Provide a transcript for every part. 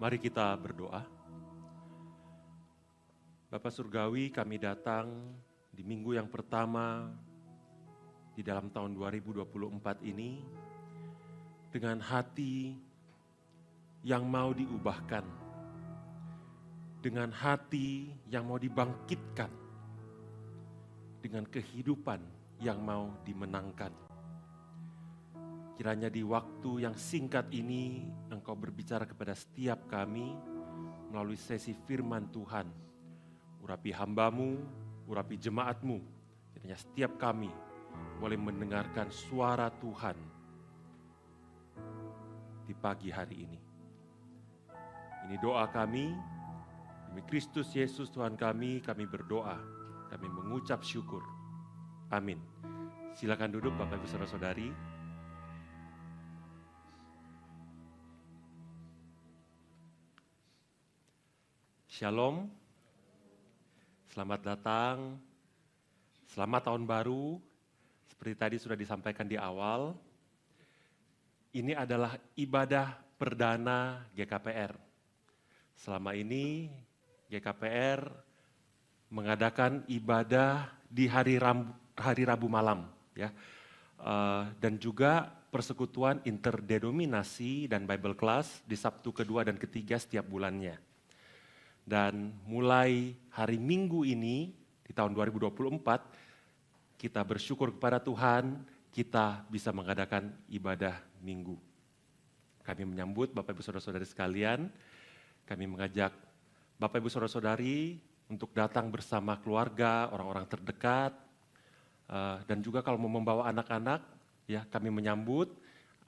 Mari kita berdoa. Bapa Surgawi, kami datang di minggu yang pertama di dalam tahun 2024 ini dengan hati yang mau diubahkan, dengan hati yang mau dibangkitkan, dengan kehidupan yang mau dimenangkan. Kiranya di waktu yang singkat ini, Engkau berbicara kepada setiap kami melalui sesi firman Tuhan. Urapi hamba-Mu, urapi jemaat-Mu. Kiranya setiap kami boleh mendengarkan suara Tuhan di pagi hari ini. Ini doa kami, demi Kristus Yesus Tuhan kami berdoa, kami mengucap syukur. Amin. Silakan duduk Bapak Ibu Saudara-saudari. Shalom, selamat datang, selamat tahun baru. Seperti tadi sudah disampaikan di awal, ini adalah ibadah perdana GKPR. Selama ini GKPR mengadakan ibadah di hari Rabu malam, ya, dan juga persekutuan interdenominasi dan Bible Class di Sabtu kedua dan ketiga setiap bulannya. Dan mulai hari Minggu ini, di tahun 2024, kita bersyukur kepada Tuhan, kita bisa mengadakan ibadah Minggu. Kami menyambut Bapak Ibu Saudara-saudari sekalian, kami mengajak Bapak Ibu Saudara-saudari untuk datang bersama keluarga, orang-orang terdekat, dan juga kalau mau membawa anak-anak, ya kami menyambut.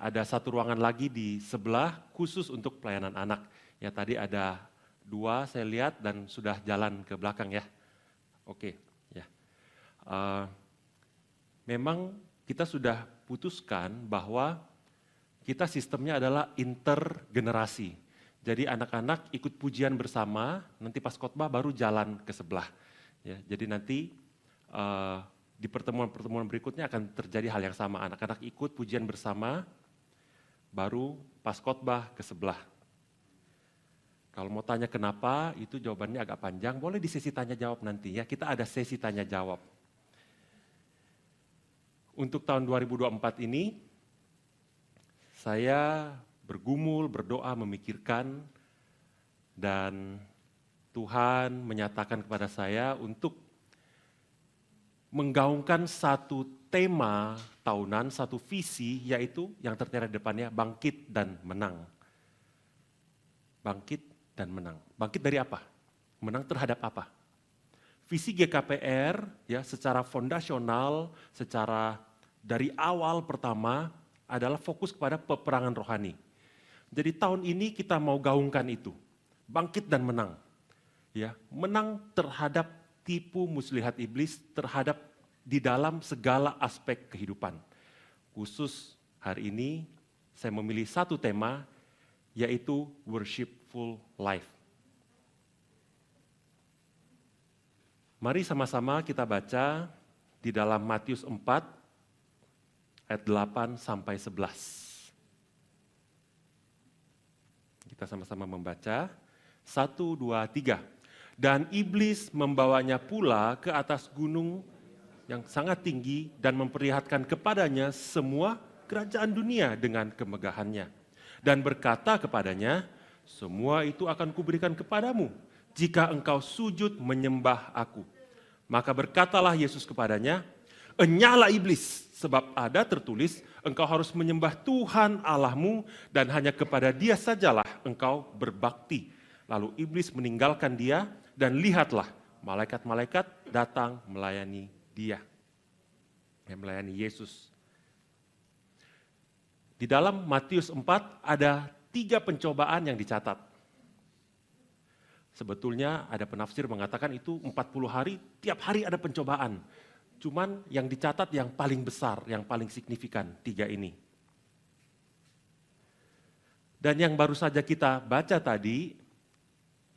Ada satu ruangan lagi di sebelah khusus untuk pelayanan anak. Ya tadi ada 2 saya lihat dan sudah jalan ke belakang ya. Oke, ya. Memang kita sudah putuskan bahwa kita sistemnya adalah intergenerasi. Jadi anak-anak ikut pujian bersama, nanti pas khotbah baru jalan ke sebelah. Ya, jadi nanti di pertemuan-pertemuan berikutnya akan terjadi hal yang sama. Anak-anak ikut pujian bersama, baru pas khotbah ke sebelah. Kalau mau tanya kenapa, itu jawabannya agak panjang, boleh di sesi tanya jawab nanti ya. Kita ada sesi tanya jawab. Untuk tahun 2024 ini, saya bergumul, berdoa, memikirkan, dan Tuhan menyatakan kepada saya untuk menggaungkan satu tema tahunan, satu visi, yaitu yang tertera di depannya, bangkit dan menang. Bangkit dan menang. Bangkit dari apa? Menang terhadap apa? Visi GKPR ya secara fondasional, secara dari awal pertama adalah fokus kepada peperangan rohani. Jadi tahun ini kita mau gaungkan itu. Bangkit dan menang. Ya, menang terhadap tipu muslihat iblis, terhadap di dalam segala aspek kehidupan. Khusus hari ini saya memilih satu tema, yaitu worshipful life. Mari sama-sama kita baca di dalam Matius 4 ayat 8 sampai 11. Kita sama-sama membaca. 1, 2, 3. Dan iblis membawanya pula ke atas gunung yang sangat tinggi dan memperlihatkan kepadanya semua kerajaan dunia dengan kemegahannya. Dan berkata kepadanya, semua itu akan kuberikan kepadamu jika engkau sujud menyembah aku. Maka berkatalah Yesus kepadanya, enyalah iblis, sebab ada tertulis, engkau harus menyembah Tuhan Allahmu dan hanya kepada Dia sajalah engkau berbakti. Lalu iblis meninggalkan dia dan lihatlah malaikat-malaikat datang melayani dia. Melayani Yesus. Di dalam Matius 4 ada 3 pencobaan yang dicatat. Sebetulnya ada penafsir mengatakan itu 40 hari, tiap hari ada pencobaan. Cuman yang dicatat yang paling besar, yang paling signifikan, 3 ini. Dan yang baru saja kita baca tadi,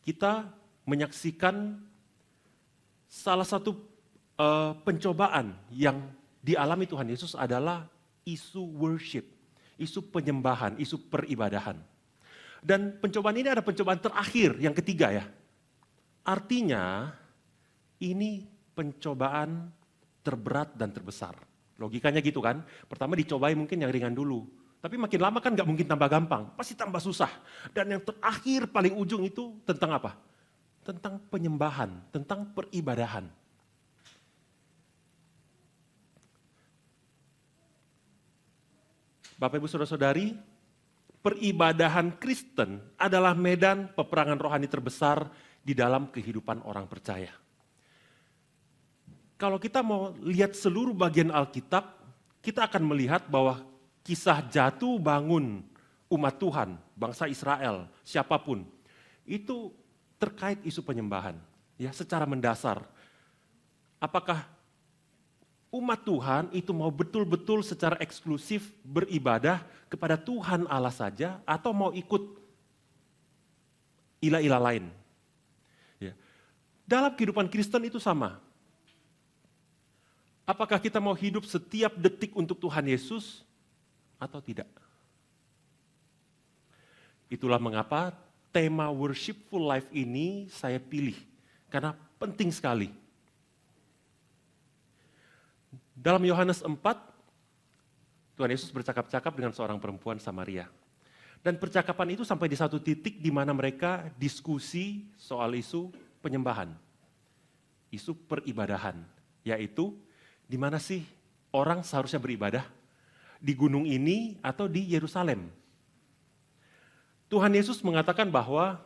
kita menyaksikan salah satu pencobaan yang dialami Tuhan Yesus adalah isu worship. Isu penyembahan, isu peribadahan. Dan pencobaan ini ada pencobaan terakhir, yang ketiga ya. Artinya ini pencobaan terberat dan terbesar. Logikanya gitu kan, pertama dicobai mungkin yang ringan dulu. Tapi makin lama kan nggak mungkin tambah gampang, pasti tambah susah. Dan yang terakhir paling ujung itu tentang apa? Tentang penyembahan, tentang peribadahan. Bapak Ibu Saudara-saudari, peribadahan Kristen adalah medan peperangan rohani terbesar di dalam kehidupan orang percaya. Kalau kita mau lihat seluruh bagian Alkitab, kita akan melihat bahwa kisah jatuh bangun umat Tuhan, bangsa Israel, siapapun, itu terkait isu penyembahan, ya, secara mendasar. Apakah umat Tuhan itu mau betul-betul secara eksklusif beribadah kepada Tuhan Allah saja, atau mau ikut ilah-ilah lain? Ya. Dalam kehidupan Kristen itu sama. Apakah kita mau hidup setiap detik untuk Tuhan Yesus atau tidak? Itulah mengapa tema Worshipful Life ini saya pilih, karena penting sekali. Dalam Yohanes 4, Tuhan Yesus bercakap-cakap dengan seorang perempuan Samaria. Dan percakapan itu sampai di satu titik di mana mereka diskusi soal isu penyembahan, isu peribadahan, yaitu di mana sih orang seharusnya beribadah? Di gunung ini atau di Yerusalem? Tuhan Yesus mengatakan bahwa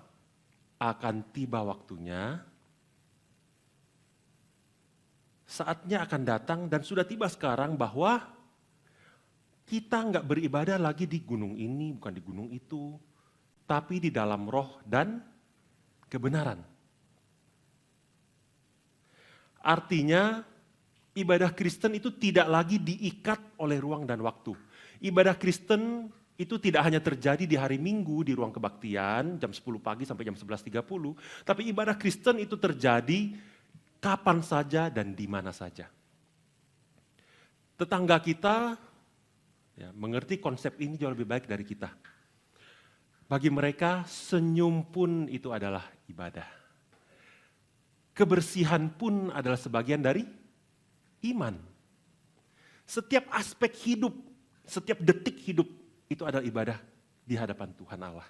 akan tiba waktunya, saatnya akan datang dan sudah tiba sekarang bahwa kita nggak beribadah lagi di gunung ini, bukan di gunung itu, tapi di dalam roh dan kebenaran. Artinya, ibadah Kristen itu tidak lagi diikat oleh ruang dan waktu. Ibadah Kristen itu tidak hanya terjadi di hari Minggu di ruang kebaktian jam 10 pagi sampai jam 11.30, tapi ibadah Kristen itu terjadi kapan saja dan di mana saja. Tetangga kita ya, mengerti konsep ini jauh lebih baik dari kita. Bagi mereka senyum pun itu adalah ibadah. Kebersihan pun adalah sebagian dari iman. Setiap aspek hidup, setiap detik hidup itu adalah ibadah di hadapan Tuhan Allah.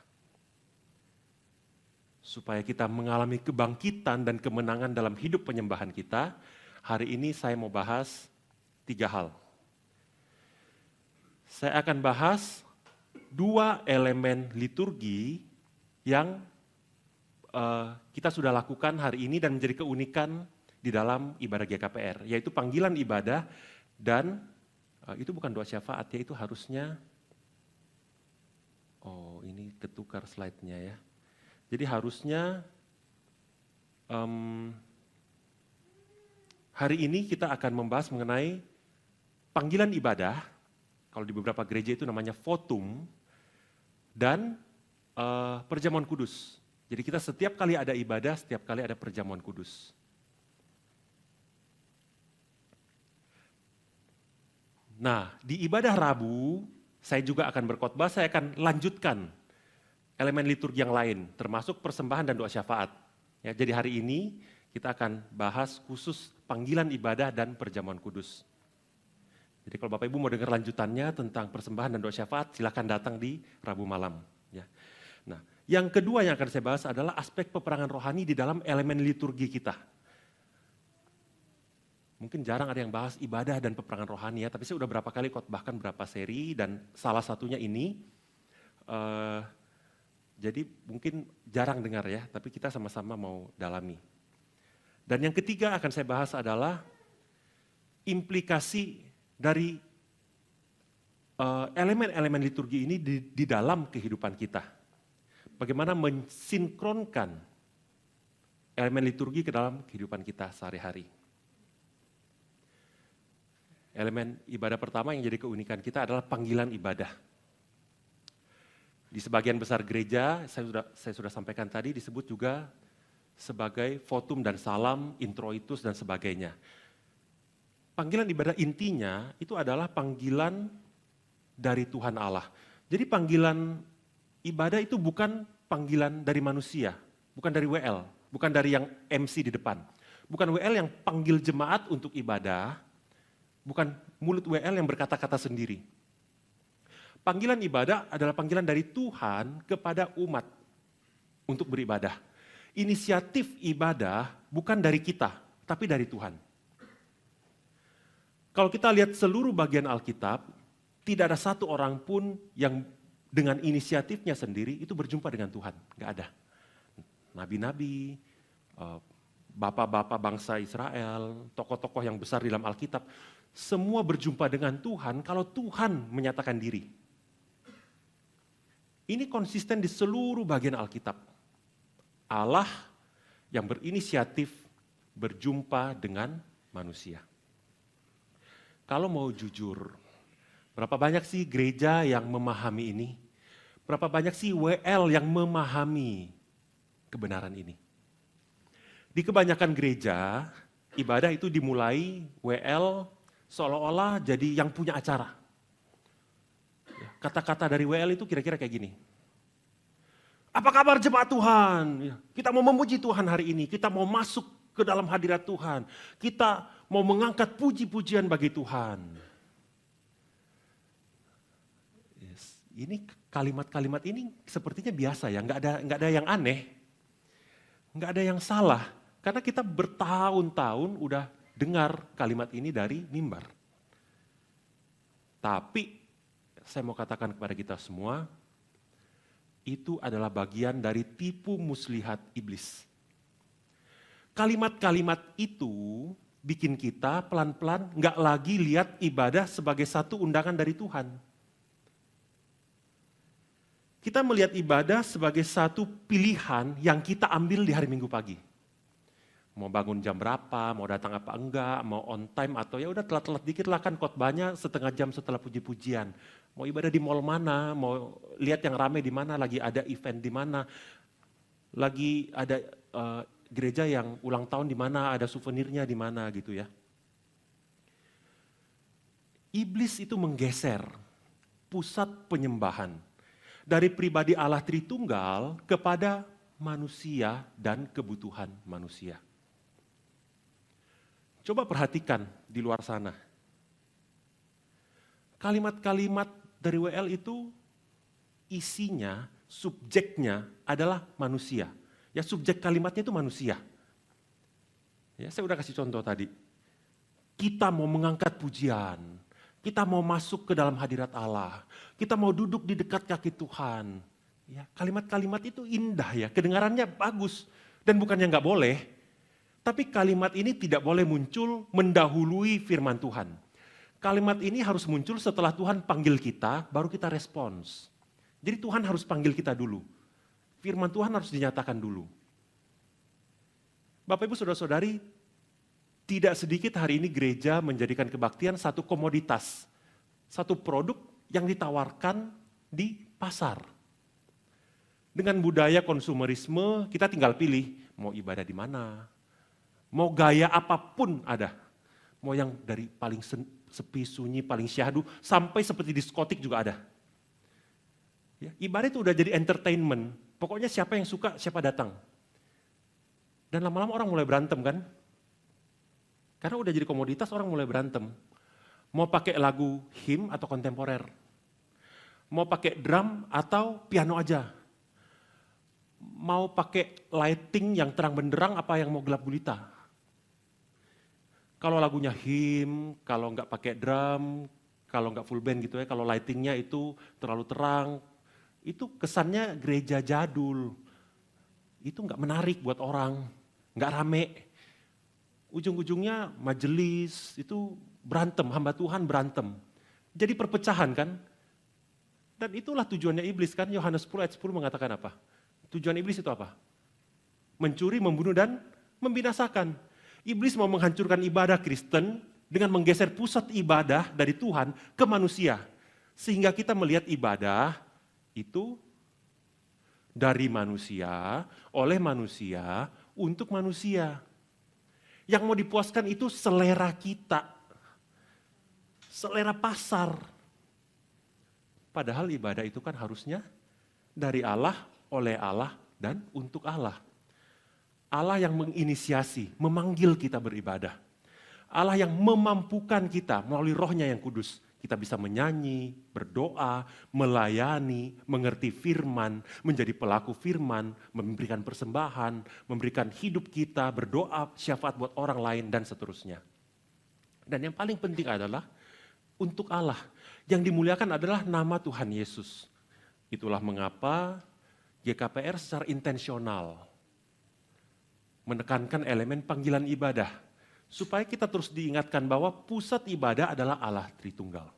Supaya kita mengalami kebangkitan dan kemenangan dalam hidup penyembahan kita, hari ini saya mau bahas 3 hal. Saya akan bahas 2 elemen liturgi yang kita sudah lakukan hari ini dan menjadi keunikan di dalam ibadah GKPR, yaitu panggilan ibadah dan itu bukan doa syafaat ya, itu harusnya, oh ini ketukar slide-nya ya. Jadi harusnya hari ini kita akan membahas mengenai panggilan ibadah, kalau di beberapa gereja itu namanya votum, dan perjamuan kudus. Jadi kita setiap kali ada ibadah, setiap kali ada perjamuan kudus. Nah, di ibadah Rabu, saya juga akan berkhotbah, saya akan lanjutkan elemen liturgi yang lain, termasuk persembahan dan doa syafaat. Ya, jadi hari ini kita akan bahas khusus panggilan ibadah dan perjamuan kudus. Jadi kalau Bapak Ibu mau dengar lanjutannya tentang persembahan dan doa syafaat, silakan datang di Rabu malam. Ya. Nah, yang kedua yang akan saya bahas adalah aspek peperangan rohani di dalam elemen liturgi kita. Mungkin jarang ada yang bahas ibadah dan peperangan rohani ya, tapi saya udah berapa kali bahkan berapa seri dan salah satunya ini. Jadi mungkin jarang dengar ya, tapi kita sama-sama mau dalami. Dan yang ketiga akan saya bahas adalah implikasi dari elemen-elemen liturgi ini di dalam kehidupan kita. Bagaimana mensinkronkan elemen liturgi ke dalam kehidupan kita sehari-hari. Elemen ibadah pertama yang jadi keunikan kita adalah panggilan ibadah. Di sebagian besar gereja, saya sudah sampaikan tadi, disebut juga sebagai votum dan salam, introitus dan sebagainya. Panggilan ibadah intinya itu adalah panggilan dari Tuhan Allah. Jadi panggilan ibadah itu bukan panggilan dari manusia, bukan dari WL, bukan dari yang MC di depan. Bukan WL yang panggil jemaat untuk ibadah, bukan mulut WL yang berkata-kata sendiri. Panggilan ibadah adalah panggilan dari Tuhan kepada umat untuk beribadah. Inisiatif ibadah bukan dari kita, tapi dari Tuhan. Kalau kita lihat seluruh bagian Alkitab, tidak ada satu orang pun yang dengan inisiatifnya sendiri itu berjumpa dengan Tuhan. Nggak ada. Nabi-nabi, bapak-bapak bangsa Israel, tokoh-tokoh yang besar di dalam Alkitab, semua berjumpa dengan Tuhan kalau Tuhan menyatakan diri. Ini konsisten di seluruh bagian Alkitab. Allah yang berinisiatif berjumpa dengan manusia. Kalau mau jujur, berapa banyak sih gereja yang memahami ini? Berapa banyak sih WL yang memahami kebenaran ini? Di kebanyakan gereja, ibadah itu dimulai WL seolah-olah jadi yang punya acara. Kata-kata dari WL itu kira-kira kayak gini. Apa kabar jemaat Tuhan? Kita mau memuji Tuhan hari ini, kita mau masuk ke dalam hadirat Tuhan. Kita mau mengangkat puji-pujian bagi Tuhan. Yes. Ini kalimat-kalimat ini sepertinya biasa ya, nggak ada yang aneh. Nggak ada yang salah, karena kita bertahun-tahun udah dengar kalimat ini dari mimbar. Tapi saya mau katakan kepada kita semua, itu adalah bagian dari tipu muslihat iblis. Kalimat-kalimat itu bikin kita pelan-pelan nggak lagi lihat ibadah sebagai satu undangan dari Tuhan. Kita melihat ibadah sebagai satu pilihan yang kita ambil di hari Minggu pagi. Mau bangun jam berapa, mau datang apa enggak, mau on time atau ya udah telat-telat dikit lah kan khotbahnya setengah jam setelah puji-pujian. Mau ibadah di mall mana, mau lihat yang rame di mana, lagi ada event di mana, lagi ada gereja yang ulang tahun di mana, ada souvenirnya di mana gitu ya. Iblis itu menggeser pusat penyembahan dari pribadi Allah Tritunggal kepada manusia dan kebutuhan manusia. Coba perhatikan di luar sana. Kalimat-kalimat dari WL itu isinya, subjeknya adalah manusia. Ya, subjek kalimatnya itu manusia. Ya, saya udah kasih contoh tadi. Kita mau mengangkat pujian, kita mau masuk ke dalam hadirat Allah, kita mau duduk di dekat kaki Tuhan. Ya, kalimat-kalimat itu indah ya, kedengarannya bagus. Dan bukannya nggak boleh, tapi kalimat ini tidak boleh muncul mendahului firman Tuhan. Kalimat ini harus muncul setelah Tuhan panggil kita, baru kita respons. Jadi Tuhan harus panggil kita dulu. Firman Tuhan harus dinyatakan dulu. Bapak Ibu Saudara-saudari, tidak sedikit hari ini gereja menjadikan kebaktian satu komoditas, satu produk yang ditawarkan di pasar. Dengan budaya konsumerisme, kita tinggal pilih mau ibadah di mana, mau gaya apapun ada. Mau yang dari paling sepi, sunyi, paling syahdu, sampai seperti diskotik juga ada. Ya, ibadah itu udah jadi entertainment. Pokoknya siapa yang suka, siapa datang. Dan lama-lama orang mulai berantem kan. Karena udah jadi komoditas, orang mulai berantem. Mau pakai lagu hymn atau kontemporer. Mau pakai drum atau piano aja. Mau pakai lighting yang terang benderang apa yang mau gelap gulita. Kalau lagunya hymn, kalau nggak pakai drum, kalau nggak full band gitu ya, kalau lightingnya itu terlalu terang, itu kesannya gereja jadul. Itu nggak menarik buat orang, nggak rame. Ujung-ujungnya majelis itu berantem, hamba Tuhan berantem. Jadi perpecahan kan. Dan itulah tujuannya iblis kan, Yohanes 10 ayat 10 mengatakan apa? Tujuan iblis itu apa? Mencuri, membunuh, dan membinasakan. Iblis mau menghancurkan ibadah Kristen dengan menggeser pusat ibadah dari Tuhan ke manusia. Sehingga kita melihat ibadah itu dari manusia, oleh manusia, untuk manusia. Yang mau dipuaskan itu selera kita. Selera pasar. Padahal ibadah itu kan harusnya dari Allah, oleh Allah, dan untuk Allah. Allah yang menginisiasi, memanggil kita beribadah. Allah yang memampukan kita melalui Roh-Nya yang kudus. Kita bisa menyanyi, berdoa, melayani, mengerti firman, menjadi pelaku firman, memberikan persembahan, memberikan hidup kita, berdoa, syafaat buat orang lain, dan seterusnya. Dan yang paling penting adalah untuk Allah. Yang dimuliakan adalah nama Tuhan Yesus. Itulah mengapa GKPR secara intensional menekankan elemen panggilan ibadah. Supaya kita terus diingatkan bahwa pusat ibadah adalah Allah Tritunggal.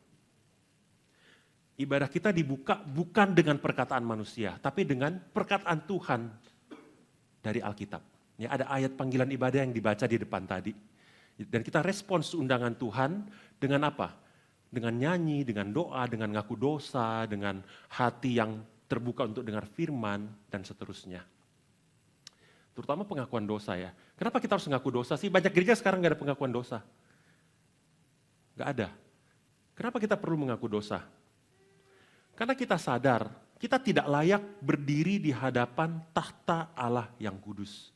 Ibadah kita dibuka bukan dengan perkataan manusia, tapi dengan perkataan Tuhan dari Alkitab. Ya, ada ayat panggilan ibadah yang dibaca di depan tadi. Dan kita respons undangan Tuhan dengan apa? Dengan nyanyi, dengan doa, dengan ngaku dosa, dengan hati yang terbuka untuk dengar firman, dan seterusnya. Terutama pengakuan dosa ya. Kenapa kita harus ngaku dosa sih? Banyak gereja sekarang gak ada pengakuan dosa. Gak ada. Kenapa kita perlu mengaku dosa? Karena kita sadar, kita tidak layak berdiri di hadapan tahta Allah yang kudus.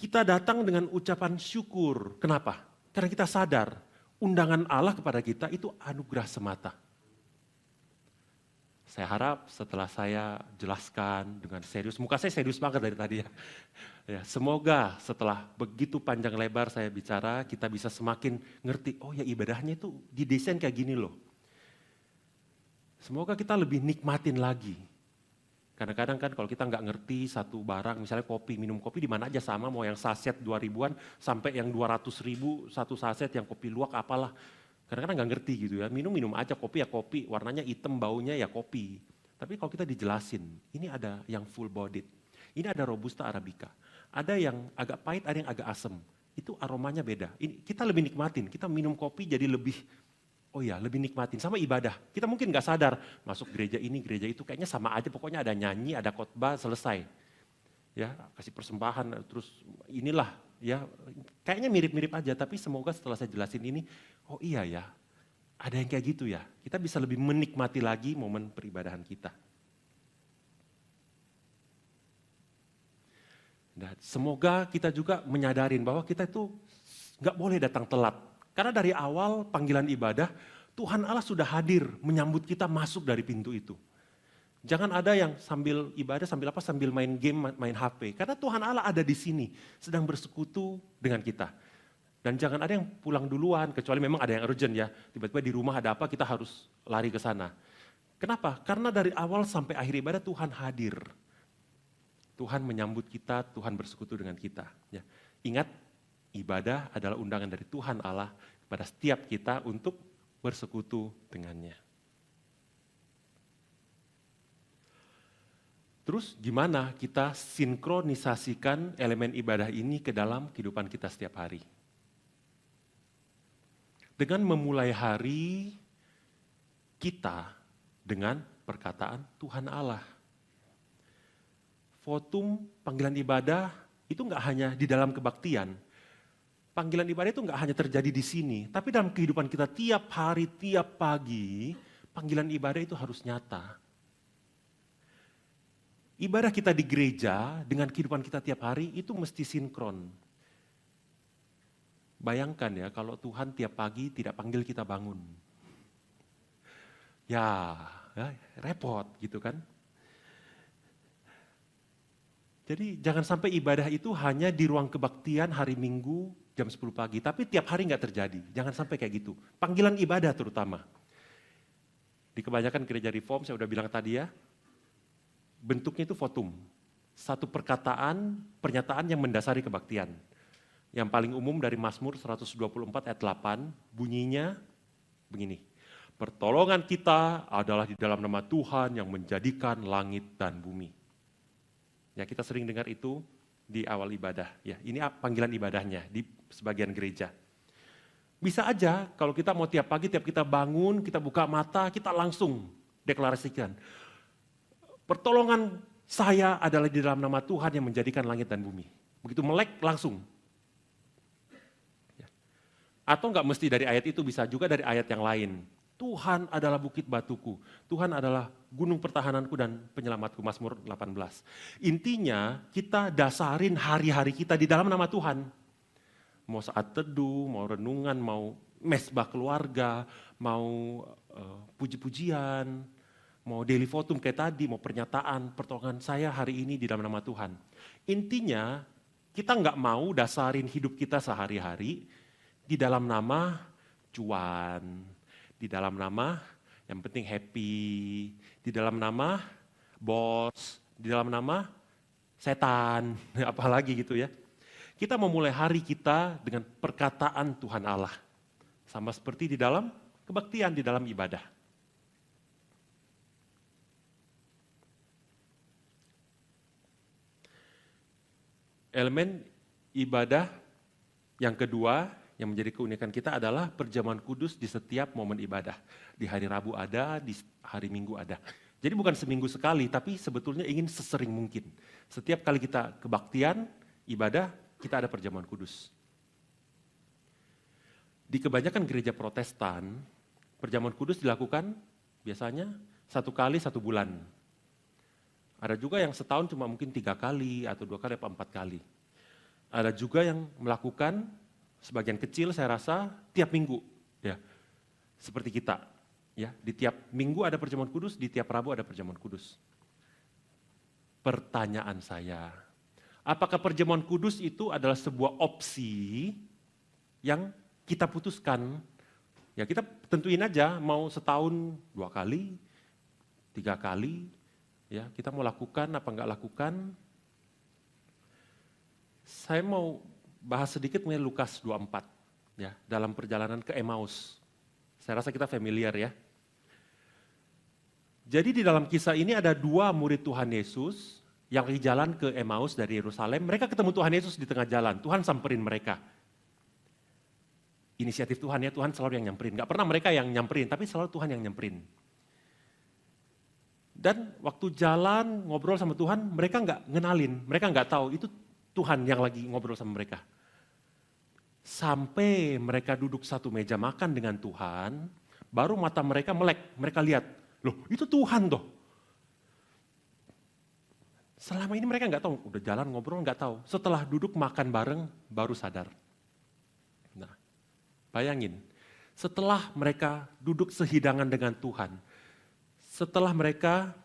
Kita datang dengan ucapan syukur. Kenapa? Karena kita sadar, undangan Allah kepada kita itu anugerah semata. Saya harap setelah saya jelaskan dengan serius, muka saya serius banget dari tadi ya. Ya, semoga setelah begitu panjang lebar saya bicara, kita bisa semakin ngerti, oh ya ibadahnya itu didesain kayak gini loh. Semoga kita lebih nikmatin lagi. Kadang-kadang kan kalau kita nggak ngerti satu barang, misalnya kopi, minum kopi di mana aja sama, mau yang saset 2000-an sampai yang 200.000 satu saset yang kopi luwak apalah. Kadang-kadang nggak ngerti gitu ya, minum aja kopi ya kopi, warnanya hitam, baunya ya kopi. Tapi kalau kita dijelasin, ini ada yang full bodied, ini ada Robusta Arabica, ada yang agak pahit, ada yang agak asem. Itu aromanya beda. Ini, kita lebih nikmatin, kita minum kopi jadi lebih, oh ya lebih nikmatin. Sama ibadah, kita mungkin nggak sadar, masuk gereja ini, gereja itu, kayaknya sama aja, pokoknya ada nyanyi, ada khotbah, selesai. Ya, kasih persembahan, terus inilah, ya kayaknya mirip-mirip aja, tapi semoga setelah saya jelasin ini, oh iya ya, ada yang kayak gitu ya. Kita bisa lebih menikmati lagi momen peribadahan kita. Dan semoga kita juga menyadarin bahwa kita itu nggak boleh datang telat. Karena dari awal panggilan ibadah, Tuhan Allah sudah hadir menyambut kita masuk dari pintu itu. Jangan ada yang sambil ibadah, sambil main game, main HP. Karena Tuhan Allah ada di sini, sedang bersekutu dengan kita. Dan jangan ada yang pulang duluan, kecuali memang ada yang urgent ya. Tiba-tiba di rumah ada apa, kita harus lari ke sana. Kenapa? Karena dari awal sampai akhir ibadah Tuhan hadir. Tuhan menyambut kita, Tuhan bersekutu dengan kita. Ya. Ingat, ibadah adalah undangan dari Tuhan Allah kepada setiap kita untuk bersekutu dengannya. Terus gimana kita sinkronisasikan elemen ibadah ini ke dalam kehidupan kita setiap hari? Dengan memulai hari kita dengan perkataan Tuhan Allah. Votum panggilan ibadah itu nggak hanya di dalam kebaktian. Panggilan ibadah itu nggak hanya terjadi di sini, tapi dalam kehidupan kita tiap hari, tiap pagi, panggilan ibadah itu harus nyata. Ibadah kita di gereja dengan kehidupan kita tiap hari itu mesti sinkron. Bayangkan ya kalau Tuhan tiap pagi tidak panggil kita bangun. Ya repot gitu kan. Jadi jangan sampai ibadah itu hanya di ruang kebaktian hari Minggu jam 10 pagi. Tapi tiap hari nggak terjadi. Jangan sampai kayak gitu. Panggilan ibadah terutama. Di kebanyakan gereja reform saya udah bilang tadi ya. Bentuknya itu votum. Satu perkataan, pernyataan yang mendasari kebaktian. Yang paling umum dari Mazmur 124 ayat 8, bunyinya begini. Pertolongan kita adalah di dalam nama Tuhan yang menjadikan langit dan bumi. Ya, kita sering dengar itu di awal ibadah. Ya, ini panggilan ibadahnya di sebagian gereja. Bisa aja kalau kita mau tiap pagi, tiap kita bangun, kita buka mata, kita langsung deklarasikan. Pertolongan saya adalah di dalam nama Tuhan yang menjadikan langit dan bumi. Begitu melek langsung. Atau enggak mesti dari ayat itu, bisa juga dari ayat yang lain. Tuhan adalah bukit batuku, Tuhan adalah gunung pertahananku dan penyelamatku, Mazmur 18. Intinya kita dasarin hari-hari kita di dalam nama Tuhan. Mau saat teduh, mau renungan, mau mesbah keluarga, mau puji-pujian, mau daily votum kayak tadi, mau pernyataan, pertolongan saya hari ini di dalam nama Tuhan. Intinya kita nggak mau dasarin hidup kita sehari-hari di dalam nama cuan, di dalam nama yang penting happy, di dalam nama bos, di dalam nama setan, apalagi gitu ya. Kita memulai hari kita dengan perkataan Tuhan Allah. Sama seperti di dalam kebaktian, di dalam ibadah. Elemen ibadah yang kedua yang menjadi keunikan kita adalah perjamuan kudus di setiap momen ibadah. Di hari Rabu ada, di hari Minggu ada. Jadi bukan seminggu sekali, tapi sebetulnya ingin sesering mungkin. Setiap kali kita kebaktian, ibadah, kita ada perjamuan kudus. Di kebanyakan gereja Protestan, perjamuan kudus dilakukan biasanya 1 kali 1 bulan. Ada juga yang setahun cuma mungkin 3 kali atau 2 kali atau 4 kali. Ada juga yang melakukan sebagian kecil saya rasa tiap minggu, ya, seperti kita, ya, di tiap minggu ada perjamuan kudus, di tiap Rabu ada perjamuan kudus. Pertanyaan saya, apakah perjamuan kudus itu adalah sebuah opsi yang kita putuskan? Ya kita tentuin aja mau setahun 2 kali, 3 kali, ya kita mau lakukan apa enggak lakukan. Saya mau bahas sedikit mengenai Lukas 24, ya, dalam perjalanan ke Emmaus. Saya rasa kita familiar ya. Jadi di dalam kisah ini ada 2 murid Tuhan Yesus yang lagi jalan ke Emmaus dari Yerusalem. Mereka ketemu Tuhan Yesus di tengah jalan, Tuhan samperin mereka. Inisiatif Tuhan ya, Tuhan selalu yang nyamperin. Gak pernah mereka yang nyamperin, tapi selalu Tuhan yang nyamperin. Dan waktu jalan ngobrol sama Tuhan, mereka nggak ngenalin, mereka nggak tahu itu Tuhan yang lagi ngobrol sama mereka. Sampai mereka duduk satu meja makan dengan Tuhan, baru mata mereka melek, mereka lihat, loh itu Tuhan toh. Selama ini mereka nggak tahu, udah jalan ngobrol nggak tahu. Setelah duduk makan bareng, baru sadar. Nah, bayangin, setelah mereka duduk sehidangan dengan Tuhan, setelah mereka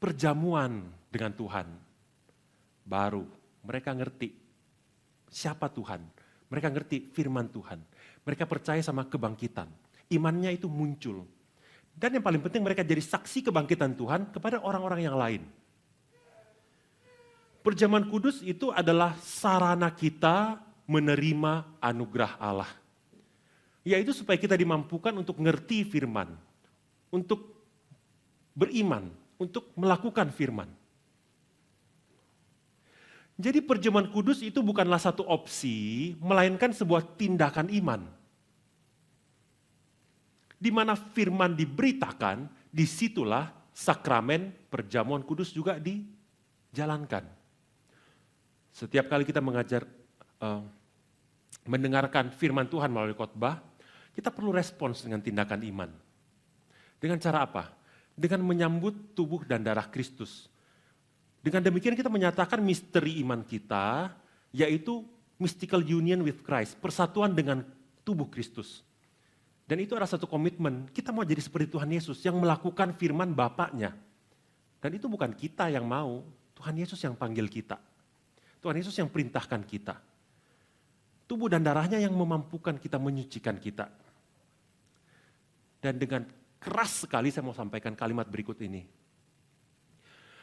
perjamuan dengan Tuhan, baru mereka ngerti siapa Tuhan. Mereka ngerti firman Tuhan. Mereka percaya sama kebangkitan. Imannya itu muncul. Dan yang paling penting mereka jadi saksi kebangkitan Tuhan kepada orang-orang yang lain. Perjamuan kudus itu adalah sarana kita menerima anugerah Allah. Yaitu supaya kita dimampukan untuk ngerti firman. Untuk beriman, untuk melakukan firman. Jadi perjamuan kudus itu bukanlah satu opsi, melainkan sebuah tindakan iman. Di mana firman diberitakan, disitulah sakramen perjamuan kudus juga dijalankan. Setiap kali kita mendengarkan firman Tuhan melalui khotbah, kita perlu respons dengan tindakan iman. Dengan cara apa? Dengan menyambut tubuh dan darah Kristus. Dengan demikian kita menyatakan misteri iman kita, yaitu mystical union with Christ, persatuan dengan tubuh Kristus. Dan itu adalah satu komitmen, kita mau jadi seperti Tuhan Yesus yang melakukan firman Bapaknya. Dan itu bukan kita yang mau, Tuhan Yesus yang panggil kita. Tuhan Yesus yang perintahkan kita. Tubuh dan darahnya yang memampukan kita, menyucikan kita. Dan dengan keras sekali saya mau sampaikan kalimat berikut ini.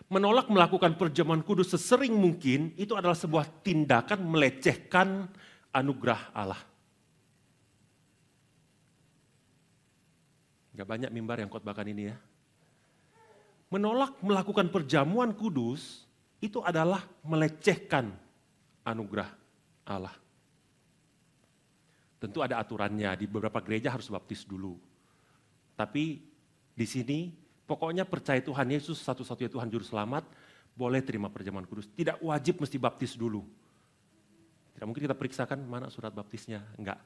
Menolak melakukan perjamuan kudus sesering mungkin itu adalah sebuah tindakan melecehkan anugerah Allah. Gak banyak mimbar yang khotbahkan ini ya. Menolak melakukan perjamuan kudus itu adalah melecehkan anugerah Allah. Tentu ada aturannya, di beberapa gereja harus baptis dulu. Tapi di sini pokoknya percaya Tuhan Yesus satu-satunya Tuhan Juru Selamat, boleh terima perjamuan kudus. Tidak wajib mesti baptis dulu. Tidak mungkin kita periksakan mana surat baptisnya, enggak.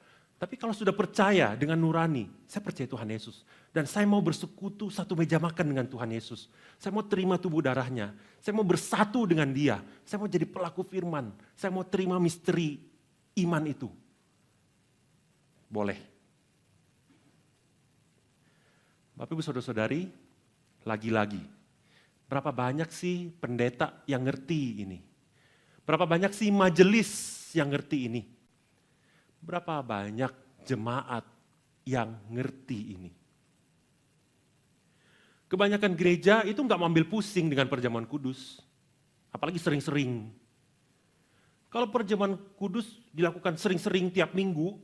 Tapi kalau sudah percaya dengan nurani, saya percaya Tuhan Yesus. Dan saya mau bersekutu satu meja makan dengan Tuhan Yesus. Saya mau terima tubuh darahnya. Saya mau bersatu dengan dia. Saya mau jadi pelaku firman. Saya mau terima misteri iman itu. Boleh. Bapak Ibu Saudara-saudari, lagi-lagi. Berapa banyak sih pendeta yang ngerti ini? Berapa banyak sih majelis yang ngerti ini? Berapa banyak jemaat yang ngerti ini? Kebanyakan gereja itu nggak mau ambil pusing dengan perjamuan kudus. Apalagi sering-sering. Kalau perjamuan kudus dilakukan sering-sering tiap minggu,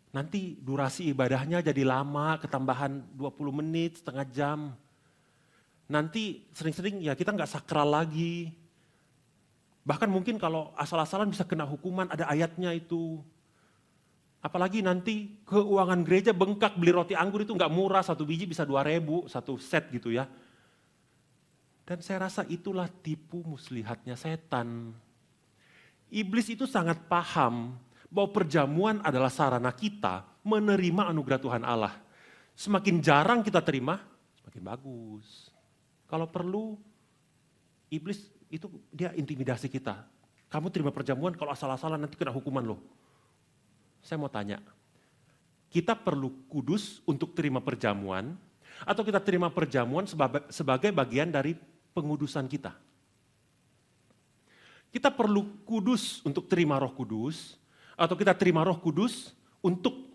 nanti durasi ibadahnya jadi lama, ketambahan 20 menit, setengah jam. Nanti sering-sering ya kita nggak sakral lagi. Bahkan mungkin kalau asal-asalan bisa kena hukuman, ada ayatnya itu. Apalagi nanti keuangan gereja bengkak, beli roti anggur itu nggak murah, 1 biji bisa 2.000, 1 set gitu ya. Dan saya rasa itulah tipu muslihatnya setan. Iblis itu sangat paham bahwa perjamuan adalah sarana kita menerima anugerah Tuhan Allah. Semakin jarang kita terima, semakin bagus. Kalau perlu, iblis itu dia intimidasi kita. Kamu terima perjamuan, kalau asal-asalan nanti kena hukuman loh. Saya mau tanya, kita perlu kudus untuk terima perjamuan, atau kita terima perjamuan sebagai bagian dari pengudusan kita? Kita perlu kudus untuk terima Roh Kudus, atau kita terima Roh Kudus untuk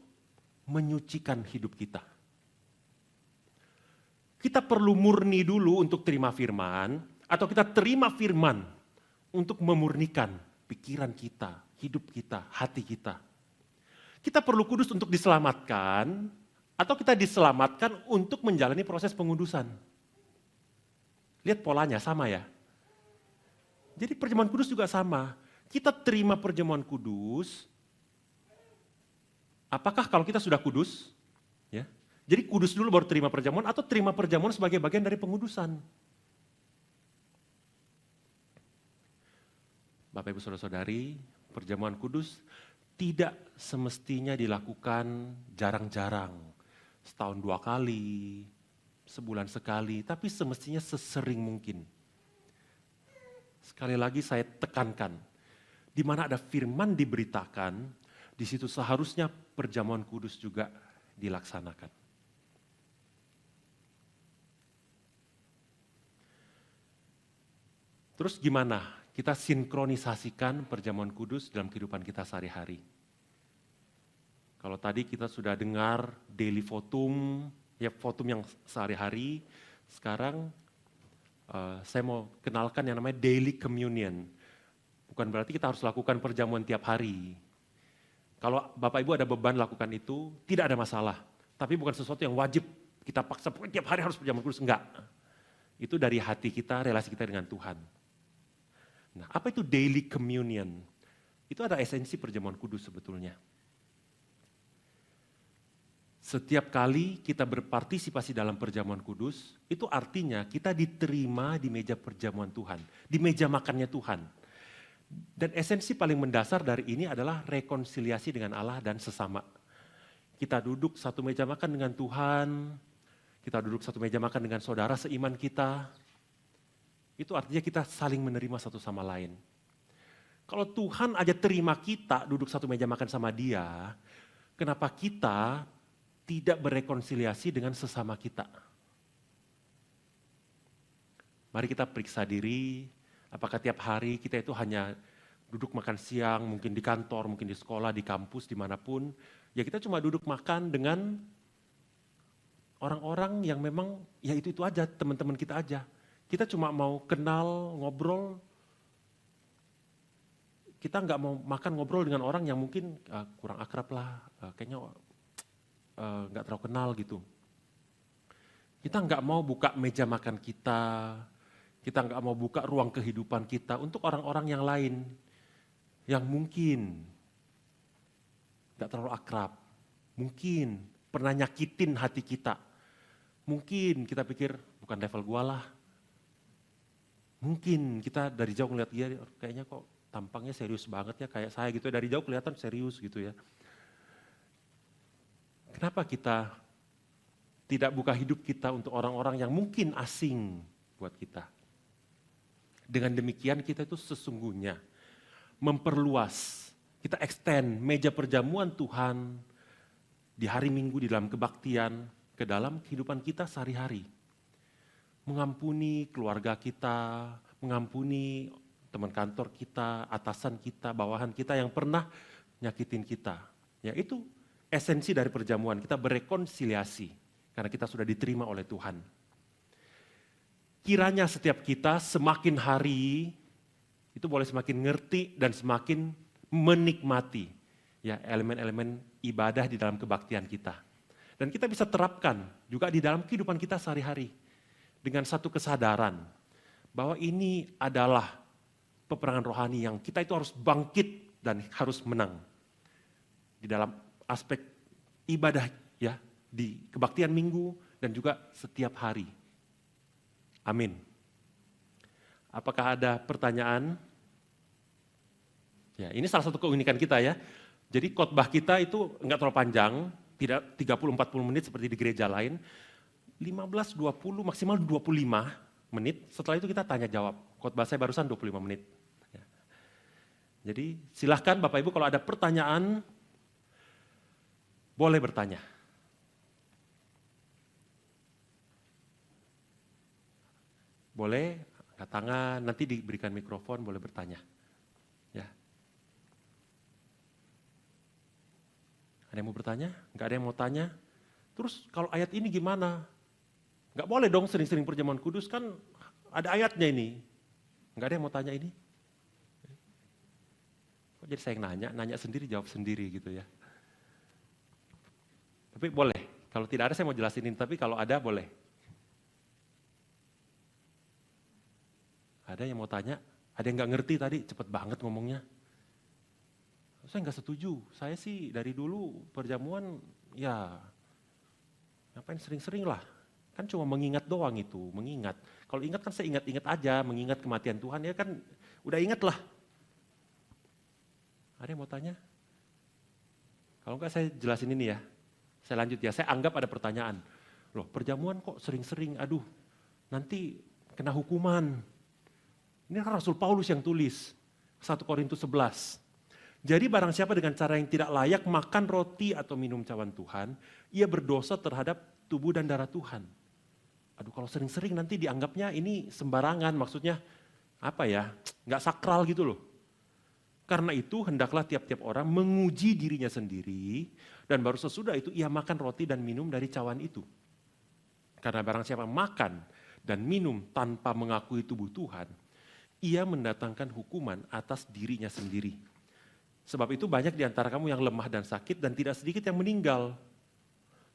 menyucikan hidup kita? Kita perlu murni dulu untuk terima firman, atau kita terima firman untuk memurnikan pikiran kita, hidup kita, hati kita. Kita perlu kudus untuk diselamatkan, atau kita diselamatkan untuk menjalani proses pengudusan. Lihat polanya, sama ya. Jadi perjamuan kudus juga sama. Kita terima perjamuan kudus, apakah kalau kita sudah kudus, ya, jadi kudus dulu baru terima perjamuan, atau terima perjamuan sebagai bagian dari pengudusan? Bapak Ibu Saudara-saudari, perjamuan kudus tidak semestinya dilakukan jarang-jarang. Setahun 2 kali, sebulan sekali, tapi semestinya sesering mungkin. Sekali lagi saya tekankan, di mana ada firman diberitakan, di situ seharusnya perjamuan kudus juga dilaksanakan. Terus gimana? Kita sinkronisasikan perjamuan kudus dalam kehidupan kita sehari-hari. Kalau tadi kita sudah dengar daily votum, ya votum yang sehari-hari, sekarang saya mau kenalkan yang namanya daily communion. Bukan berarti kita harus lakukan perjamuan tiap hari. Kalau Bapak Ibu ada beban lakukan itu, tidak ada masalah. Tapi bukan sesuatu yang wajib kita paksa, pokoknya tiap hari harus perjamuan kudus, enggak. Itu dari hati kita, relasi kita dengan Tuhan. Nah, apa itu daily communion? Itu ada esensi perjamuan kudus sebetulnya. Setiap kali kita berpartisipasi dalam perjamuan kudus, itu artinya kita diterima di meja perjamuan Tuhan, di meja makannya Tuhan. Dan esensi paling mendasar dari ini adalah rekonsiliasi dengan Allah dan sesama. Kita duduk satu meja makan dengan Tuhan, kita duduk satu meja makan dengan saudara seiman kita. Itu artinya kita saling menerima satu sama lain. Kalau Tuhan aja terima kita duduk satu meja makan sama Dia, kenapa kita tidak berrekonsiliasi dengan sesama kita? Mari kita periksa diri, apakah tiap hari kita itu hanya duduk makan siang, mungkin di kantor, mungkin di sekolah, di kampus, dimanapun. Ya kita cuma duduk makan dengan orang-orang yang memang ya itu aja, teman-teman kita aja. Kita cuma mau kenal, ngobrol. Kita nggak mau makan ngobrol dengan orang yang mungkin kurang akrab lah, kayaknya nggak terlalu kenal gitu. Kita nggak mau buka meja makan kita nggak mau buka ruang kehidupan kita untuk orang-orang yang lain, yang mungkin nggak terlalu akrab, mungkin pernah nyakitin hati kita. Mungkin kita pikir bukan level gua lah. Mungkin kita dari jauh ngeliat dia, kayaknya kok tampangnya serius banget ya, kayak saya gitu, dari jauh kelihatan serius gitu ya. Kenapa kita tidak buka hidup kita untuk orang-orang yang mungkin asing buat kita? Dengan demikian kita itu sesungguhnya memperluas, kita extend meja perjamuan Tuhan di hari Minggu di dalam kebaktian ke dalam kehidupan kita sehari-hari. Mengampuni keluarga kita, mengampuni teman kantor kita, atasan kita, bawahan kita yang pernah nyakitin kita. Ya, itu esensi dari perjamuan, kita berrekonsiliasi karena kita sudah diterima oleh Tuhan. Kiranya setiap kita semakin hari itu boleh semakin ngerti dan semakin menikmati ya elemen-elemen ibadah di dalam kebaktian kita. Dan kita bisa terapkan juga di dalam kehidupan kita sehari-hari dengan satu kesadaran bahwa ini adalah peperangan rohani yang kita itu harus bangkit dan harus menang. Di dalam aspek ibadah ya, di kebaktian minggu dan juga setiap hari. Amin. Apakah ada pertanyaan? Ya, ini salah satu keunikan kita ya. Jadi khotbah kita itu enggak terlalu panjang, tidak 30-40 menit seperti di gereja lain. 15, 20, maksimal 25 menit, setelah itu kita tanya jawab. Khotbah saya barusan 25 menit. Ya. Jadi silahkan Bapak Ibu kalau ada pertanyaan, boleh bertanya. Boleh, angkat tangan, nanti diberikan mikrofon, boleh bertanya. Ya. Ada yang mau bertanya? Enggak ada yang mau tanya? Terus kalau ayat ini gimana? Enggak boleh dong sering-sering perjamuan kudus, kan ada ayatnya ini. Enggak ada yang mau tanya ini? Kok jadi saya yang nanya sendiri, jawab sendiri gitu ya. Tapi boleh, kalau tidak ada saya mau jelasin ini, tapi kalau ada boleh. Ada yang mau tanya? Ada yang nggak ngerti tadi, cepet banget ngomongnya. Saya nggak setuju, saya sih dari dulu perjamuan ya ngapain sering-sering lah. Kan cuma mengingat doang itu, mengingat. Kalau ingat kan saya ingat-ingat aja, mengingat kematian Tuhan ya kan udah ingat lah. Ada yang mau tanya? Kalau enggak saya jelasin ini ya. Saya lanjut ya, saya anggap ada pertanyaan. Loh perjamuan kok sering-sering, aduh nanti kena hukuman. Ini kan Rasul Paulus yang tulis, 1 Korintus 11. Jadi barang siapa dengan cara yang tidak layak makan roti atau minum cawan Tuhan, ia berdosa terhadap tubuh dan darah Tuhan. Aduh kalau sering-sering nanti dianggapnya ini sembarangan, maksudnya apa ya, nggak sakral gitu loh. Karena itu hendaklah tiap-tiap orang menguji dirinya sendiri dan baru sesudah itu ia makan roti dan minum dari cawan itu. Karena barang siapa makan dan minum tanpa mengakui tubuh Tuhan, ia mendatangkan hukuman atas dirinya sendiri. Sebab itu banyak di antara kamu yang lemah dan sakit dan tidak sedikit yang meninggal.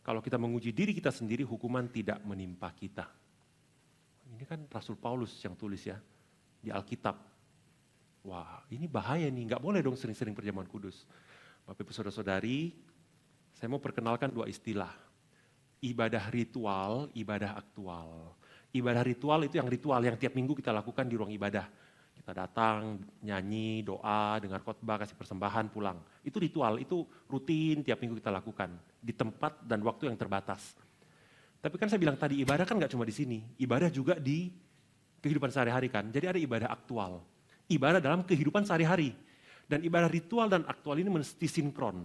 Kalau kita menguji diri kita sendiri, hukuman tidak menimpa kita. Ini kan Rasul Paulus yang tulis ya, di Alkitab. Wah, ini bahaya nih, nggak boleh dong sering-sering perjamuan kudus. Bapak Ibu Saudara-saudari, saya mau perkenalkan dua istilah. Ibadah ritual, ibadah aktual. Ibadah ritual itu yang ritual yang tiap minggu kita lakukan di ruang ibadah. Kita datang, nyanyi, doa, dengar khotbah, kasih persembahan, pulang. Itu ritual, itu rutin tiap minggu kita lakukan. Di tempat dan waktu yang terbatas. Tapi kan saya bilang tadi, ibadah kan nggak cuma di sini. Ibadah juga di kehidupan sehari-hari kan. Jadi ada ibadah aktual. Ibadah dalam kehidupan sehari-hari. Dan ibadah ritual dan aktual ini mesti sinkron.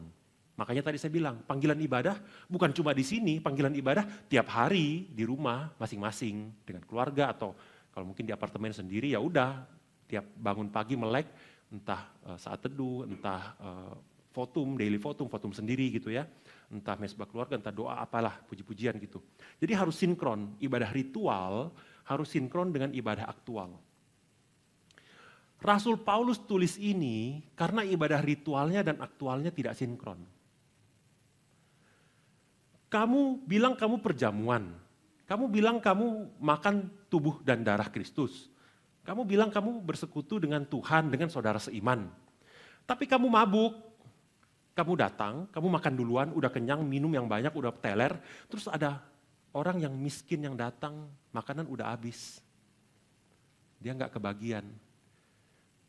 Makanya tadi saya bilang, panggilan ibadah bukan cuma di sini, panggilan ibadah tiap hari di rumah masing-masing dengan keluarga atau kalau mungkin di apartemen sendiri ya udah tiap bangun pagi melek entah saat teduh, entah daily votum sendiri gitu ya, entah mesbah keluarga, entah doa apalah puji-pujian gitu. Jadi harus sinkron, ibadah ritual harus sinkron dengan ibadah aktual. Rasul Paulus tulis ini karena ibadah ritualnya dan aktualnya tidak sinkron. Kamu bilang kamu perjamuan, kamu bilang kamu makan tubuh dan darah Kristus, kamu bilang kamu bersekutu dengan Tuhan, dengan saudara seiman. Tapi kamu mabuk, kamu datang, kamu makan duluan, udah kenyang, minum yang banyak, udah teler, terus ada orang yang miskin yang datang, makanan udah habis. Dia nggak kebagian.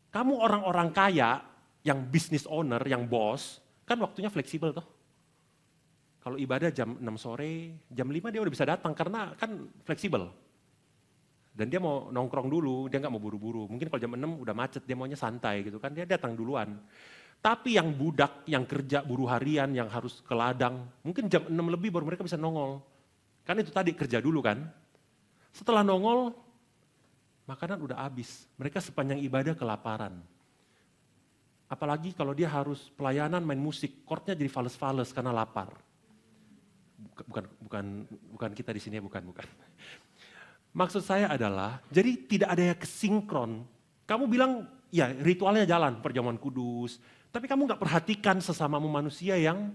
Kamu orang-orang kaya, yang business owner, yang bos, kan waktunya fleksibel toh. Kalau ibadah jam 6 sore, jam 5 dia udah bisa datang karena kan fleksibel. Dan dia mau nongkrong dulu, dia nggak mau buru-buru. Mungkin kalau jam 6 udah macet, dia maunya santai gitu kan, dia datang duluan. Tapi yang budak, yang kerja buruh harian, yang harus ke ladang, mungkin jam 6 lebih baru mereka bisa nongol. Kan itu tadi kerja dulu kan. Setelah nongol, makanan udah habis. Mereka sepanjang ibadah kelaparan. Apalagi kalau dia harus pelayanan main musik, chordnya jadi fales-fales karena lapar. Bukan kita di sini ya, bukan. Maksud saya adalah, jadi tidak ada yang kesinkron. Kamu bilang, ya ritualnya jalan, perjamuan kudus, tapi kamu nggak perhatikan sesamamu manusia yang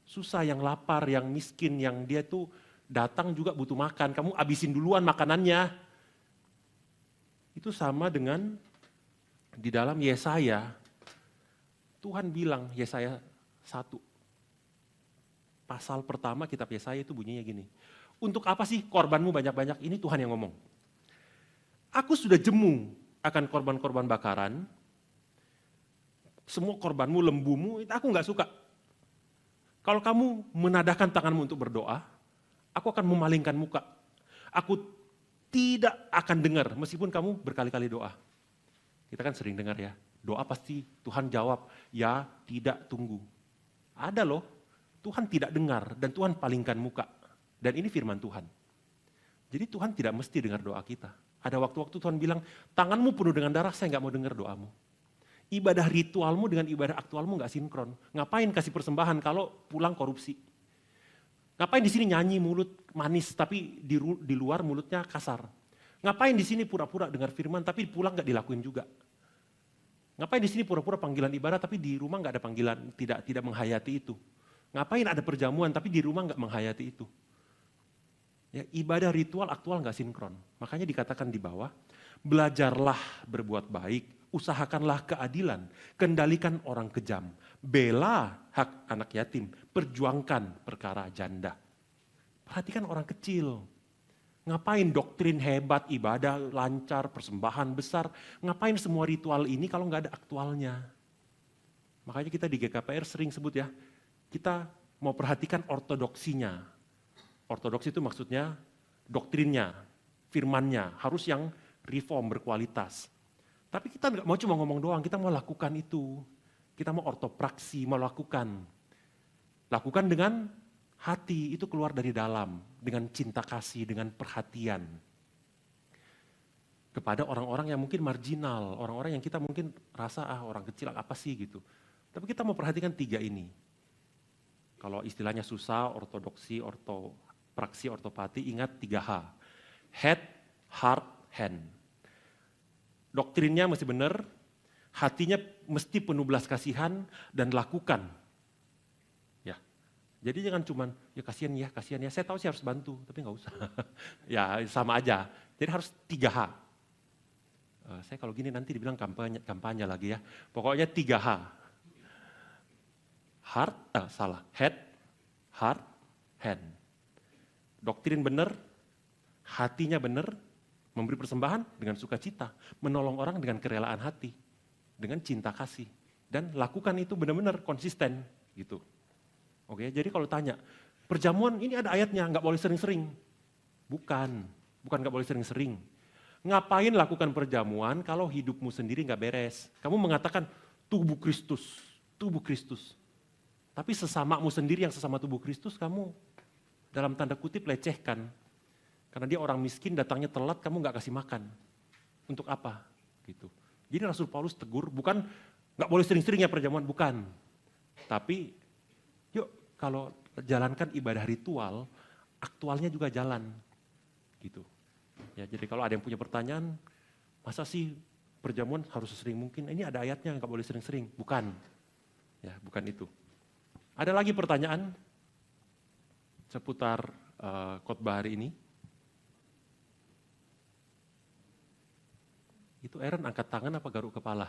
susah, yang lapar, yang miskin, yang dia tuh datang juga butuh makan. Kamu abisin duluan makanannya. Itu sama dengan di dalam Yesaya. Tuhan bilang, Yesaya 1. Pasal pertama kitab Yesaya itu bunyinya gini. Untuk apa sih korbanmu banyak-banyak? Ini Tuhan yang ngomong. Aku sudah jemu akan korban-korban bakaran. Semua korbanmu, lembumu, itu aku nggak suka. Kalau kamu menadahkan tanganmu untuk berdoa, aku akan memalingkan muka. Aku tidak akan dengar meskipun kamu berkali-kali doa. Kita kan sering dengar ya, doa pasti Tuhan jawab, ya tidak tunggu. Ada loh, Tuhan tidak dengar dan Tuhan palingkan muka. Dan ini firman Tuhan. Jadi Tuhan tidak mesti dengar doa kita. Ada waktu-waktu Tuhan bilang, tanganmu penuh dengan darah, saya nggak mau dengar doamu. Ibadah ritualmu dengan ibadah aktualmu nggak sinkron. Ngapain kasih persembahan kalau pulang korupsi? Ngapain di sini nyanyi mulut manis tapi di luar mulutnya kasar? Ngapain di sini pura-pura dengar firman tapi pulang nggak dilakuin juga? Ngapain di sini pura-pura panggilan ibadah tapi di rumah nggak ada panggilan, tidak menghayati itu? Ngapain ada perjamuan tapi di rumah nggak menghayati itu? Ya, ibadah ritual aktual nggak sinkron. Makanya dikatakan di bawah, belajarlah berbuat baik, usahakanlah keadilan, kendalikan orang kejam, bela hak anak yatim, perjuangkan perkara janda. Perhatikan orang kecil. Ngapain doktrin hebat, ibadah lancar, persembahan besar, ngapain semua ritual ini kalau nggak ada aktualnya? Makanya kita di GKPR sering sebut ya, kita mau perhatikan ortodoksinya. Ortodoks itu maksudnya doktrinnya, firmannya, harus yang reform, berkualitas. Tapi kita nggak mau cuma ngomong doang, kita mau lakukan itu. Kita mau ortopraksi, mau lakukan. Lakukan dengan hati, itu keluar dari dalam, dengan cinta kasih, dengan perhatian. Kepada orang-orang yang mungkin marginal, orang-orang yang kita mungkin rasa, orang kecil apa sih gitu. Tapi kita mau perhatikan 3 ini. Kalau istilahnya susah, ortodoksi, praksi, ortopati, ingat 3H. Head, heart, hand. Doktrinnya mesti benar, hatinya mesti penuh belas kasihan, dan lakukan. Ya, jadi jangan cuman, ya kasihan ya, saya tahu sih harus bantu, tapi nggak usah. Ya sama aja, jadi harus 3H. Saya kalau gini nanti dibilang kampanye lagi ya. Pokoknya 3H. Head, heart, hand. Doktrin benar, hatinya benar, memberi persembahan dengan sukacita, menolong orang dengan kerelaan hati, dengan cinta kasih, dan lakukan itu benar-benar konsisten gitu. Oke, jadi kalau tanya, perjamuan ini ada ayatnya, nggak boleh sering-sering. Bukan nggak boleh sering-sering. Ngapain lakukan perjamuan kalau hidupmu sendiri nggak beres? Kamu mengatakan tubuh Kristus. Tapi sesamamu sendiri yang sesama tubuh Kristus, kamu dalam tanda kutip lecehkan. Karena dia orang miskin, datangnya telat, kamu nggak kasih makan. Untuk apa? Gitu. Jadi Rasul Paulus tegur, bukan nggak boleh sering-sering ya perjamuan, bukan. Tapi yuk kalau jalankan ibadah ritual, aktualnya juga jalan. Gitu. Ya, jadi kalau ada yang punya pertanyaan, masa sih perjamuan harus sesering mungkin? Ini ada ayatnya nggak boleh sering-sering, bukan. Ya, bukan itu. Ada lagi pertanyaan seputar khotbah hari ini? Itu Aaron angkat tangan apa garuk kepala?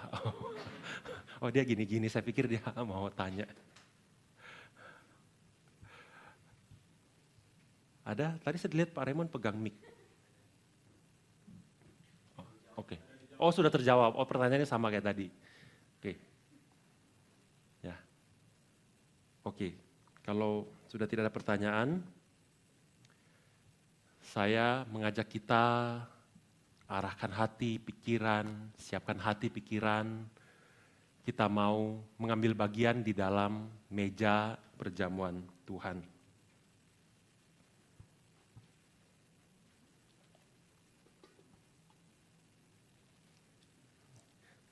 Oh dia gini-gini, saya pikir dia mau tanya. Ada, tadi saya lihat Pak Raymond pegang mic. Oke. Oh sudah terjawab, pertanyaannya sama kayak tadi. Oke. Ya. Oke. Kalau sudah tidak ada pertanyaan, saya mengajak kita arahkan hati, pikiran, siapkan hati, pikiran. Kita mau mengambil bagian di dalam meja perjamuan Tuhan.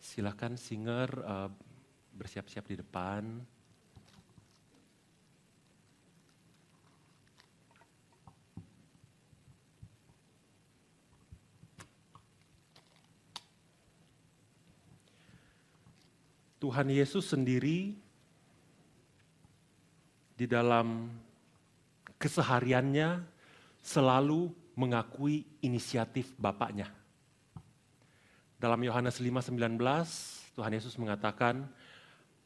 Silakan singer bersiap-siap di depan. Tuhan Yesus sendiri di dalam kesehariannya selalu mengakui inisiatif Bapaknya. Dalam Yohanes 5:19, Tuhan Yesus mengatakan,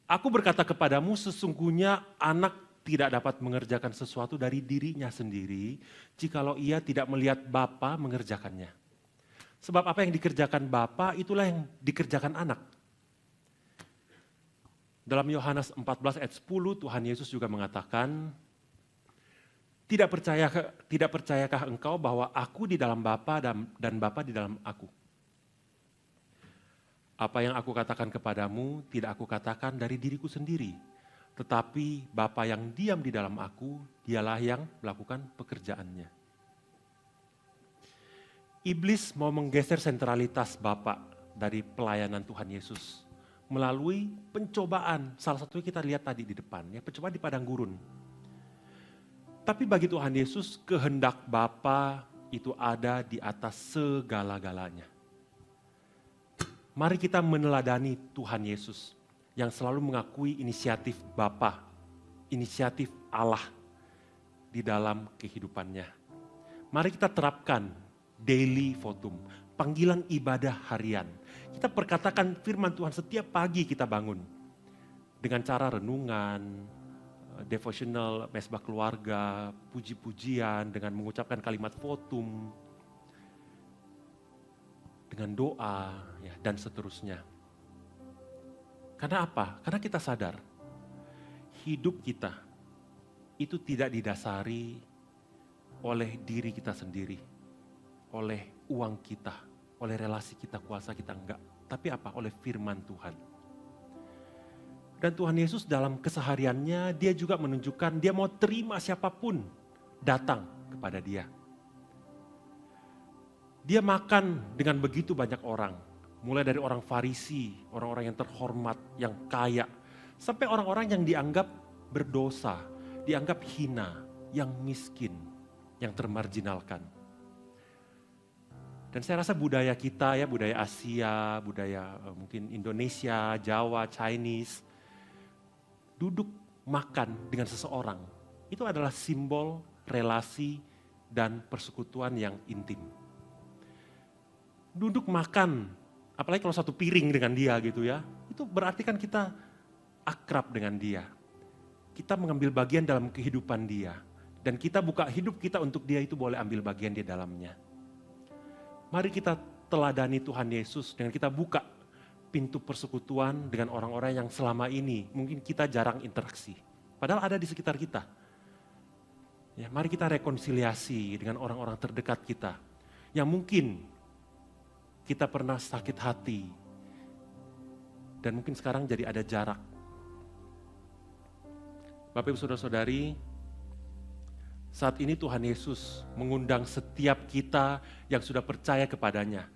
"Aku berkata kepadamu, sesungguhnya anak tidak dapat mengerjakan sesuatu dari dirinya sendiri, jikalau ia tidak melihat Bapa mengerjakannya. Sebab apa yang dikerjakan Bapa, itulah yang dikerjakan anak." Dalam Yohanes 14 ayat 10, Tuhan Yesus juga mengatakan, tidak percayakah engkau bahwa aku di dalam Bapa dan Bapa di dalam aku? Apa yang aku katakan kepadamu, tidak aku katakan dari diriku sendiri, tetapi Bapa yang diam di dalam aku, dialah yang melakukan pekerjaannya. Iblis mau menggeser sentralitas Bapa dari pelayanan Tuhan Yesus melalui pencobaan. Salah satunya kita lihat tadi di depan, ya, pencobaan di padang gurun. Tapi bagi Tuhan Yesus, kehendak Bapa itu ada di atas segala-galanya. Mari kita meneladani Tuhan Yesus yang selalu mengakui inisiatif Bapa, inisiatif Allah di dalam kehidupannya. Mari kita terapkan daily votum, panggilan ibadah harian. Kita perkatakan firman Tuhan setiap pagi kita bangun. Dengan cara renungan, devotional, mesbah keluarga, puji-pujian, dengan mengucapkan kalimat votum, dengan doa, ya, dan seterusnya. Karena apa? Karena kita sadar, hidup kita itu tidak didasari oleh diri kita sendiri, oleh uang kita, oleh relasi kita, kuasa kita, enggak. Tapi apa? Oleh firman Tuhan. Dan Tuhan Yesus dalam kesehariannya, dia juga menunjukkan dia mau terima siapapun datang kepada dia. Dia makan dengan begitu banyak orang, mulai dari orang Farisi, orang-orang yang terhormat, yang kaya, sampai orang-orang yang dianggap berdosa, dianggap hina, yang miskin, yang termarginalkan. Dan saya rasa budaya kita, ya, budaya Asia, budaya mungkin Indonesia, Jawa, Chinese, duduk makan dengan seseorang, itu adalah simbol relasi dan persekutuan yang intim. Duduk makan, apalagi kalau satu piring dengan dia gitu ya, itu berarti kan kita akrab dengan dia. Kita mengambil bagian dalam kehidupan dia. Dan kita buka hidup kita untuk dia, itu boleh ambil bagian di dalamnya. Mari kita teladani Tuhan Yesus dengan kita buka pintu persekutuan dengan orang-orang yang selama ini mungkin kita jarang interaksi. Padahal ada di sekitar kita. Ya, mari kita rekonsiliasi dengan orang-orang terdekat kita. Yang mungkin kita pernah sakit hati. Dan mungkin sekarang jadi ada jarak. Bapak Ibu Saudara-saudari, saat ini Tuhan Yesus mengundang setiap kita yang sudah percaya kepadanya.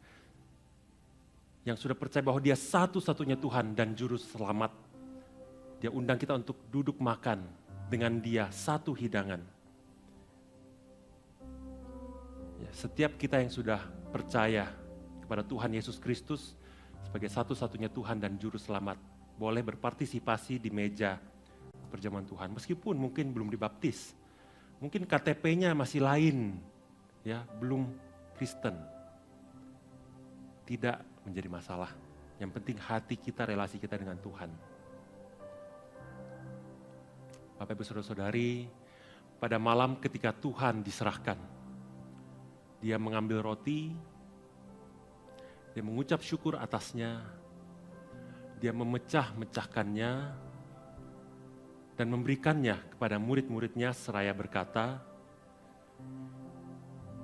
Yang sudah percaya bahwa dia satu-satunya Tuhan dan Juru Selamat. Dia undang kita untuk duduk makan dengan dia satu hidangan. Ya, setiap kita yang sudah percaya kepada Tuhan Yesus Kristus sebagai satu-satunya Tuhan dan Juru Selamat, boleh berpartisipasi di meja perjamuan Tuhan. Meskipun mungkin belum dibaptis, mungkin KTP-nya masih lain, ya, belum Kristen. Tidak menjadi masalah. Yang penting hati kita, relasi kita dengan Tuhan. Bapak Ibu Saudara-saudari, pada malam ketika Tuhan diserahkan, dia mengambil roti, dia mengucap syukur atasnya, dia memecah-mecahkannya, dan memberikannya kepada murid-muridnya seraya berkata,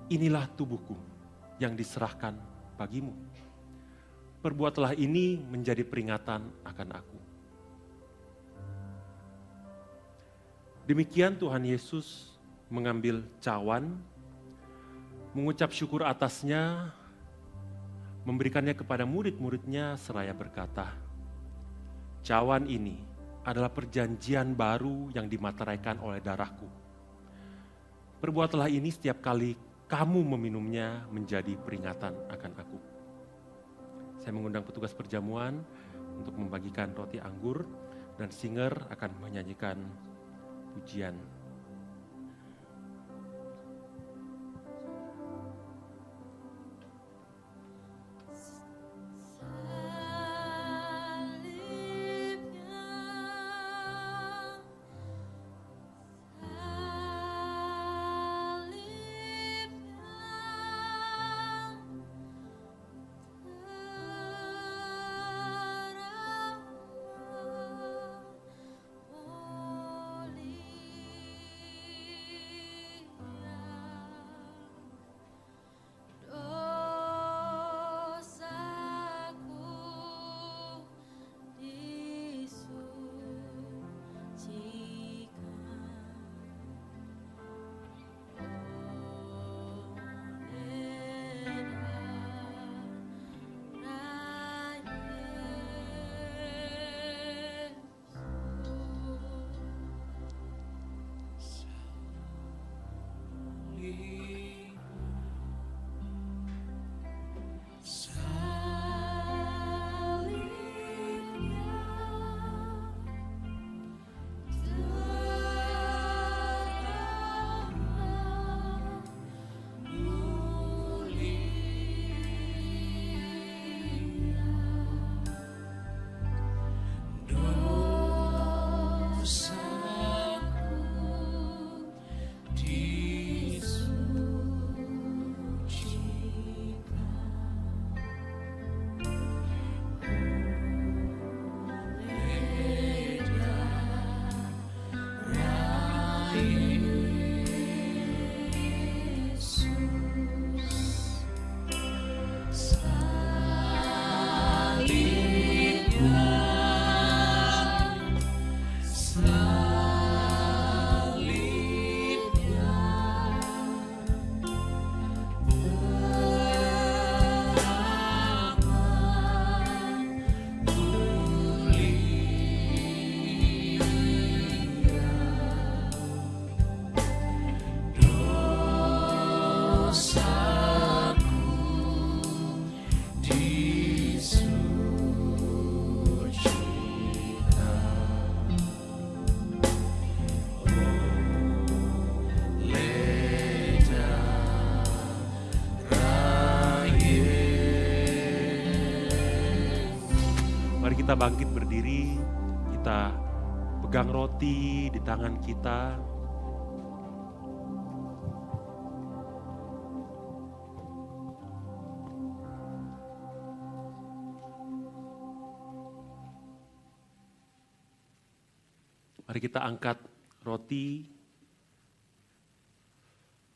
"Inilah tubuhku yang diserahkan bagimu. Perbuatlah ini menjadi peringatan akan aku." Demikian Tuhan Yesus mengambil cawan, mengucap syukur atasnya, memberikannya kepada murid-muridnya seraya berkata, "Cawan ini adalah perjanjian baru yang dimateraikan oleh darahku. Perbuatlah ini setiap kali kamu meminumnya menjadi peringatan akan aku." Saya mengundang petugas perjamuan untuk membagikan roti anggur dan singer akan menyanyikan pujian. Mari kita bangkit berdiri, kita pegang roti di tangan kita. Mari kita angkat roti.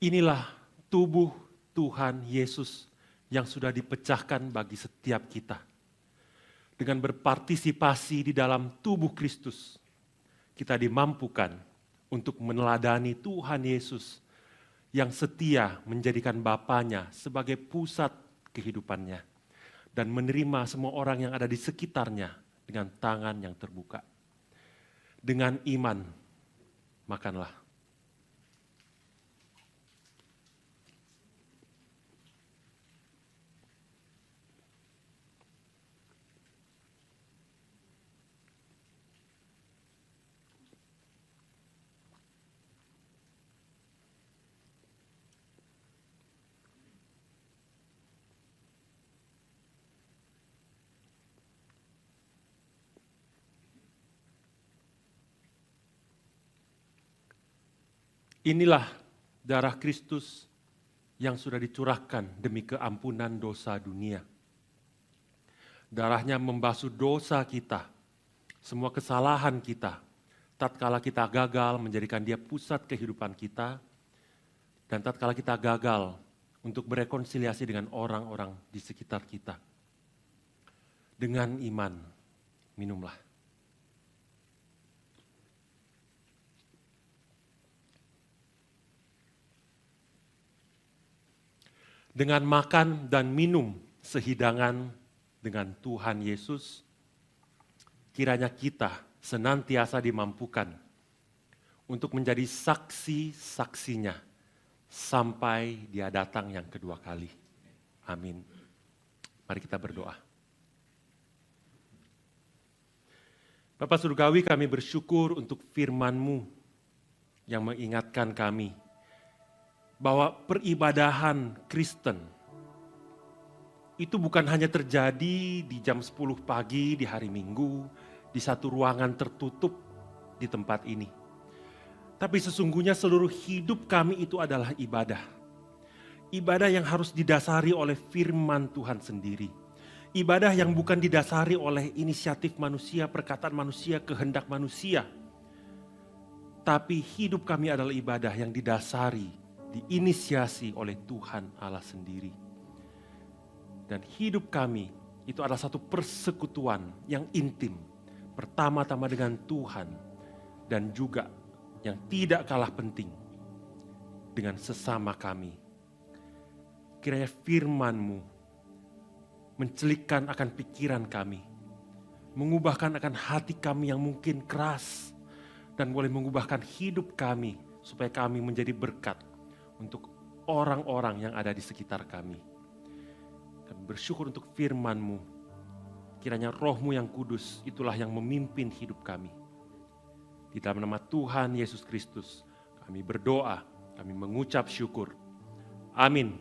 Inilah tubuh Tuhan Yesus yang sudah dipecahkan bagi setiap kita. Dengan berpartisipasi di dalam tubuh Kristus, kita dimampukan untuk meneladani Tuhan Yesus yang setia menjadikan Bapanya sebagai pusat kehidupannya dan menerima semua orang yang ada di sekitarnya dengan tangan yang terbuka. Dengan iman, makanlah. Inilah darah Kristus yang sudah dicurahkan demi keampunan dosa dunia. Darahnya membasuh dosa kita, semua kesalahan kita, tatkala kita gagal menjadikan dia pusat kehidupan kita, dan tatkala kita gagal untuk berekonsiliasi dengan orang-orang di sekitar kita. Dengan iman, minumlah. Dengan makan dan minum sehidangan dengan Tuhan Yesus, kiranya kita senantiasa dimampukan untuk menjadi saksi-saksinya sampai Dia datang yang kedua kali. Amin. Mari kita berdoa. Bapa Surgawi, kami bersyukur untuk firman-Mu yang mengingatkan kami bahwa peribadahan Kristen itu bukan hanya terjadi di jam 10 pagi di hari Minggu, di satu ruangan tertutup di tempat ini. Tapi sesungguhnya seluruh hidup kami itu adalah ibadah. Ibadah yang harus didasari oleh firman Tuhan sendiri. Ibadah yang bukan didasari oleh inisiatif manusia, perkataan manusia, kehendak manusia. Tapi hidup kami adalah ibadah yang didasari, diinisiasi oleh Tuhan Allah sendiri. Dan hidup kami itu adalah satu persekutuan yang intim. Pertama-tama dengan Tuhan dan juga yang tidak kalah penting dengan sesama kami. Kiranya firman-Mu mencelikkan akan pikiran kami, mengubahkan akan hati kami yang mungkin keras, dan boleh mengubahkan hidup kami supaya kami menjadi berkat untuk orang-orang yang ada di sekitar kami. Kami bersyukur untuk firman-Mu. Kiranya Roh-Mu yang kudus itulah yang memimpin hidup kami. Di dalam nama Tuhan Yesus Kristus kami berdoa, kami mengucap syukur. Amin.